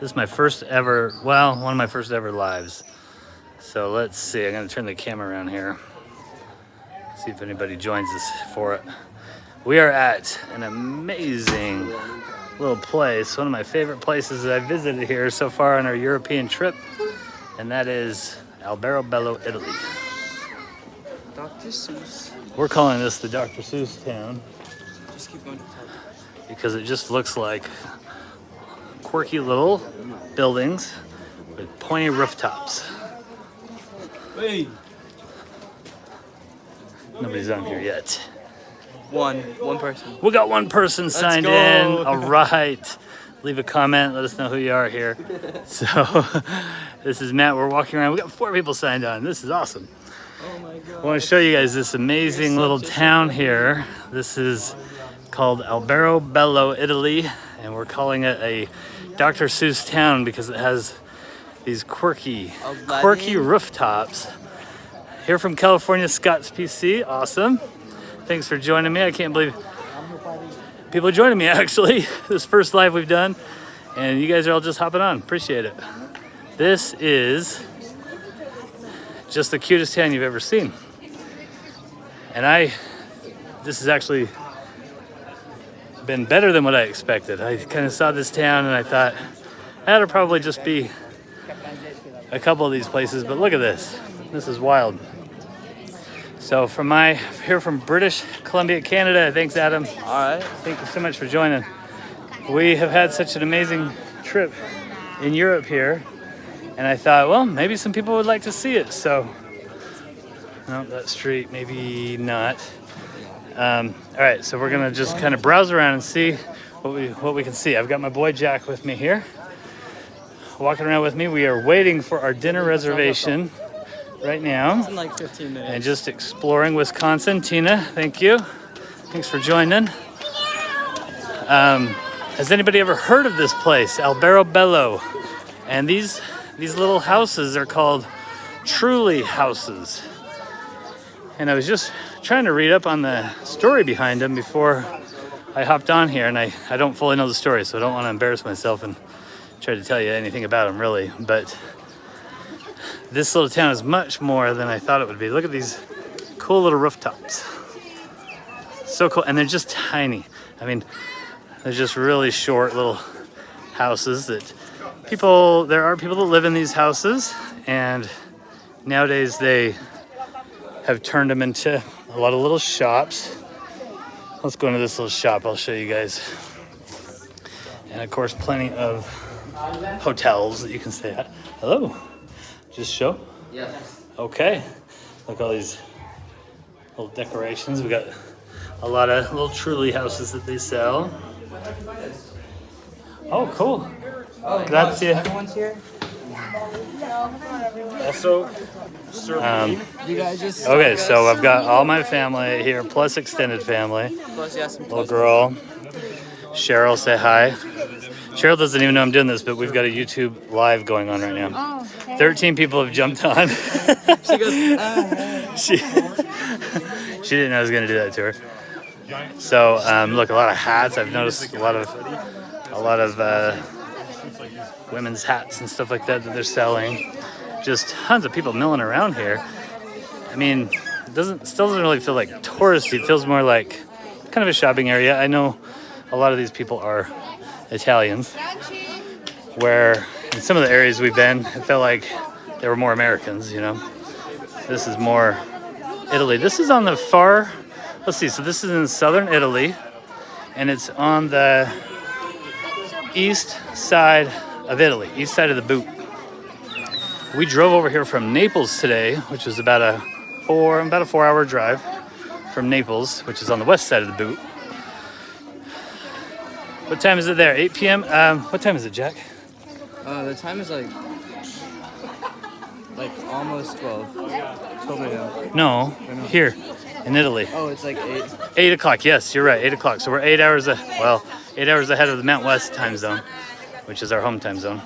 This is my first ever, well, one of my first ever lives. So let's see, I'm gonna turn the camera around here. See if anybody joins us for it. We are at an amazing little place, one of my favorite places that I've visited here so far on our European trip, and that is Alberobello, Italy. Dr. Suess. We're calling this the Dr. Suess town Just keep going to the top. because it just looks like quirky little buildings with pointy rooftops. Hey. Nobody's on here yet. One person. We got one person signed go. in. All right. Leave a comment. Let us know who you are here. So this is Matt. We're walking around. We got 4 people signed on. This is awesome. Oh my god. I want to show you guys this amazing little town here. This is called Alberobello, Italy, and we're calling it a Dr. Seuss town because it has these quirky rooftops. Here from California, Scott's PC. Awesome. Thanks for joining me. I can't believe people are joining me actually. This first live we've done, and you guys are all just hopping on. Appreciate it. This is just the cutest town you've ever seen. And this has actually been better than what I expected. I kind of saw this town and I thought that'll probably just be a couple of these places, but look at this. This is wild. So here from British Columbia, Canada. Thanks, Adam. All right. Thank you so much for joining. We have had such an amazing trip in Europe here, and I thought, well, maybe some people would like to see it. So, no, that street, maybe not. All right, so we're gonna just kind of browse around and see what we can see. I've got my boy Jack with me here, walking around with me. We are waiting for our dinner reservation right now. It's in like 15 minutes. And just exploring Wisconsin. Tina, thank you. Thanks for joining. Has anybody ever heard of this place, Alberobello? And these little houses are called Truly houses. And I was just trying to read up on the story behind them before I hopped on here, and I don't fully know the story, so I don't want to embarrass myself and try to tell you anything about them really. But this little town is much more than I thought it would be. Look at these cool little rooftops. So cool, and they're just tiny. I mean, they're just really short little houses that there are people that live in these houses, and nowadays they have turned them into a lot of little shops. Let's go into this little shop. I'll show you guys. And of course, plenty of hotels that you can stay at. Hello. Just show? Yeah. Okay. Look at all these little decorations. We got a lot of little Truly houses that they sell. Oh, cool. Oh, Grazie. Everyone's here? Also, You guys just okay, so I've got all my family here, plus extended family. Plus, yeah, some Little girl. Cheryl, say hi. Cheryl doesn't even know I'm doing this, but we've got a YouTube live going on right now. Oh, okay. 13 people have jumped on. She goes, she didn't know I was going to do that to her. So look, a lot of hats. I've noticed a lot of women's hats and stuff like that they're selling. Just tons of people milling around here. I mean, it still doesn't really feel like touristy. It feels more like kind of a shopping area. I know a lot of these people are Italians, where in some of the areas we've been, it felt like there were more Americans, you know. This is more Italy. This is on the let's see, so this is in southern Italy, and it's on the east side of Italy, east side of the boot. We drove over here from Naples today, which is about a 4-hour drive from Naples, which is on the west side of the boot. What time is it there? 8 p.m. What time is it, Jack? the time is like almost 12. 12 a.m. No, here in Italy. Oh, it's like 8. 8 o'clock. Yes, you're right. 8 o'clock. So we're 8 hours ahead of the Mount West time zone, which is our home time zone.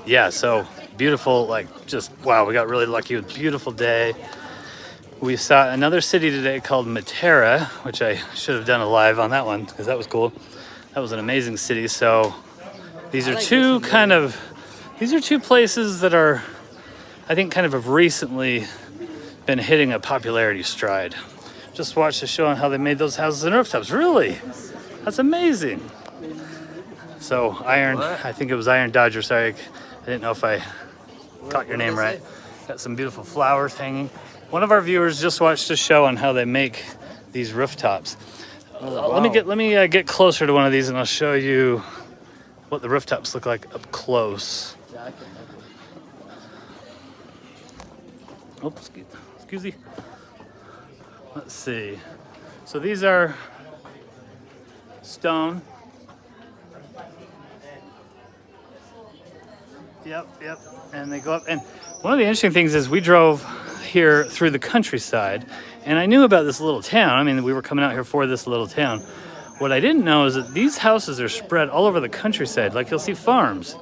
Yeah, so beautiful, just wow, we got really lucky with a beautiful day. We saw another city today called Matera, which I should have done a live on that one because that was cool. That was an amazing city. So These are two places that are, I think, kind of have recently been hitting a popularity stride. Just watched the show on how they made those houses and rooftops. Really? That's amazing. So I think it was Iron Dodger. Sorry, I didn't know if I caught your name right. Got some beautiful flowers hanging. One of our viewers just watched a show on how they make these rooftops. Wow. Let me get closer to one of these and I'll show you what the rooftops look like up close. Oh, excuse me. Let's see. So these are stone. Yep. And they go up. And one of the interesting things is we drove here through the countryside, and I knew about this little town. I mean, we were coming out here for this little town. What I didn't know is that these houses are spread all over the countryside. Like you'll see farms,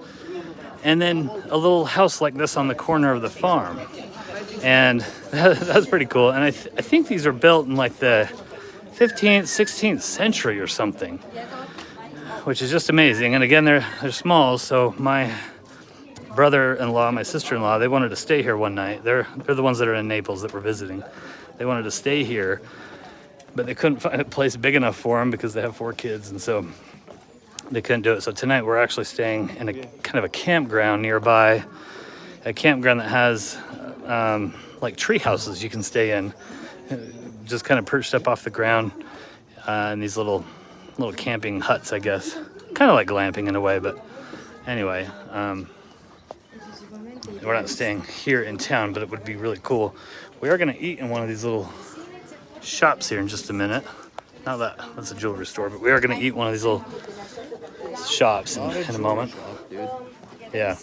and then a little house like this on the corner of the farm. And that's pretty cool. And I think these are built in like the 15th, 16th century or something, which is just amazing. And again, they're small, so my brother-in-law, my sister-in-law, they wanted to stay here one night. They're the ones that are in Naples that we're visiting. They wanted to stay here, but they couldn't find a place big enough for them because they have 4 kids, and so they couldn't do it. So tonight we're actually staying in a kind of a campground nearby, a campground that has like tree houses you can stay in, just kind of perched up off the ground in these little camping huts, I guess. Kind of like glamping in a way, but anyway. We're not staying here in town, but it would be really cool. We are going to eat in one of these little shops here in just a minute. Not that that's a jewelry store, but we are going to eat one of these little shops in a moment. Yeah,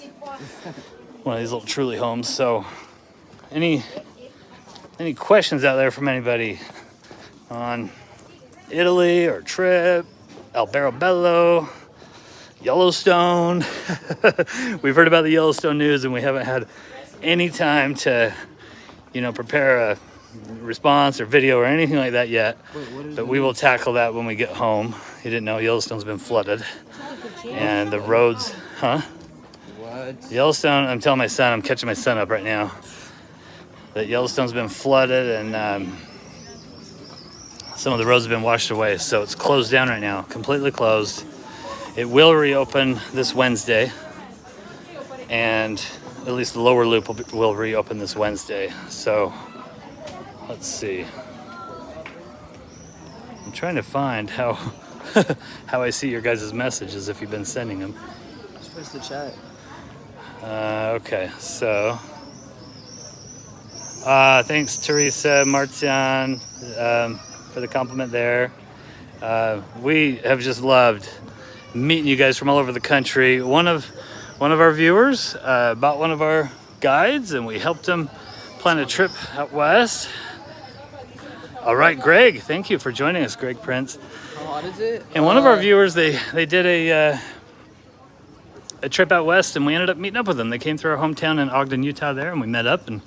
one of these little Truly homes. So, any questions out there from anybody on Italy or trip, Alberobello, Yellowstone? We've heard about the Yellowstone news and we haven't had any time to, prepare a response or video or anything like that yet. But we will tackle that when we get home. You didn't know Yellowstone's been flooded. And the roads, What? Yellowstone, I'm telling my son, I'm catching my son up right now, that Yellowstone's been flooded and some of the roads have been washed away. So it's closed down right now, completely closed. It will reopen this Wednesday, and at least the lower loop will reopen this Wednesday. So, let's see. I'm trying to find how I see your guys' messages if you've been sending them. Just press the chat. Okay, so thanks Teresa Martian for the compliment there. We have just loved meeting you guys from all over the country. One of our viewers bought one of our guides and we helped him plan a trip out west. All right, Greg, thank you for joining us, Greg Prince. How hot is it? And one of our viewers, they did a trip out west and we ended up meeting up with them. They came through our hometown in Ogden, Utah there, and we met up and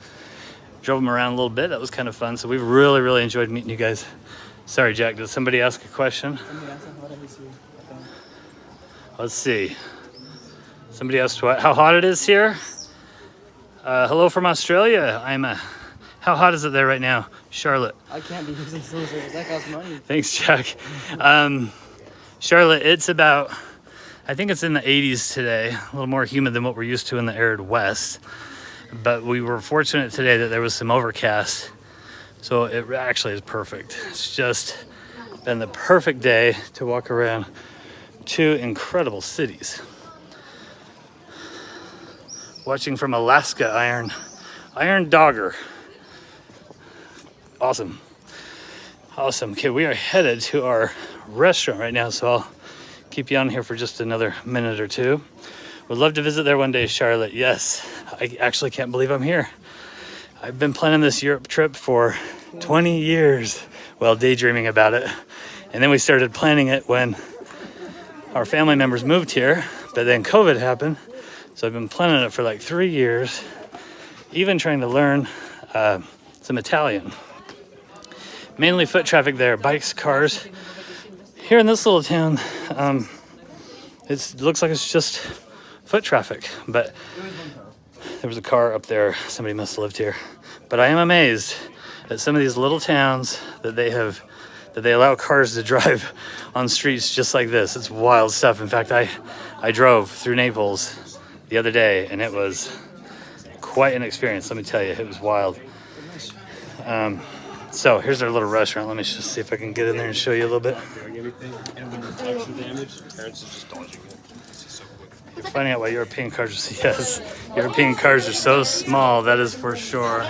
drove them around a little bit. That was kind of fun. So we've really, really enjoyed meeting you guys. Sorry, Jack, did somebody ask a question? Let's see. Somebody asked how hot it is here. Hello from Australia. How hot is it there right now, Charlotte? I can't be using scissors. That costs money. Thanks, Jack. Charlotte, it's about, I think it's in the 80s today. A little more humid than what we're used to in the arid west. But we were fortunate today that there was some overcast. So it actually is perfect. It's just been the perfect day to walk around 2 incredible cities. Watching from Alaska, Iron Dogger. Awesome. Okay, we are headed to our restaurant right now, so I'll keep you on here for just another minute or two. Would love to visit there one day, Charlotte. Yes, I actually can't believe I'm here. I've been planning this Europe trip for 20 years, well, daydreaming about it. And then we started planning it when our family members moved here, but then COVID happened. So I've been planning it for like 3 years, even trying to learn some Italian. Mainly foot traffic there, bikes, cars. Here in this little town, It looks like it's just foot traffic, but there was a car up there. Somebody must have lived here. But I am amazed at some of these little towns that they allow cars to drive on streets just like this. It's wild stuff. In fact, I drove through Naples the other day, and it was quite an experience. Let me tell you, it was wild. So here's our little restaurant. Let me just see if I can get in there and show you a little bit. You're finding out why European cars are, yes, European cars are so small, that is for sure.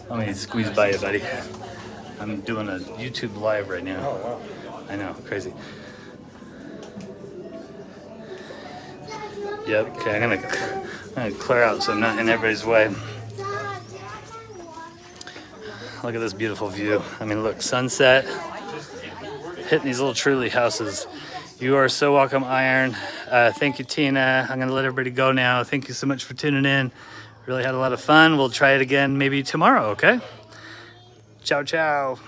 Let me squeeze by you, buddy. I'm doing a YouTube live right now. Oh, wow. I know, crazy. Yep, okay, I'm gonna clear out so I'm not in everybody's way. Look at this beautiful view. I mean, look, sunset, hitting these little Truly houses. You are so welcome, Iron. Thank you, Tina. I'm gonna let everybody go now. Thank you so much for tuning in. Really had a lot of fun. We'll try it again maybe tomorrow, okay? Ciao, ciao.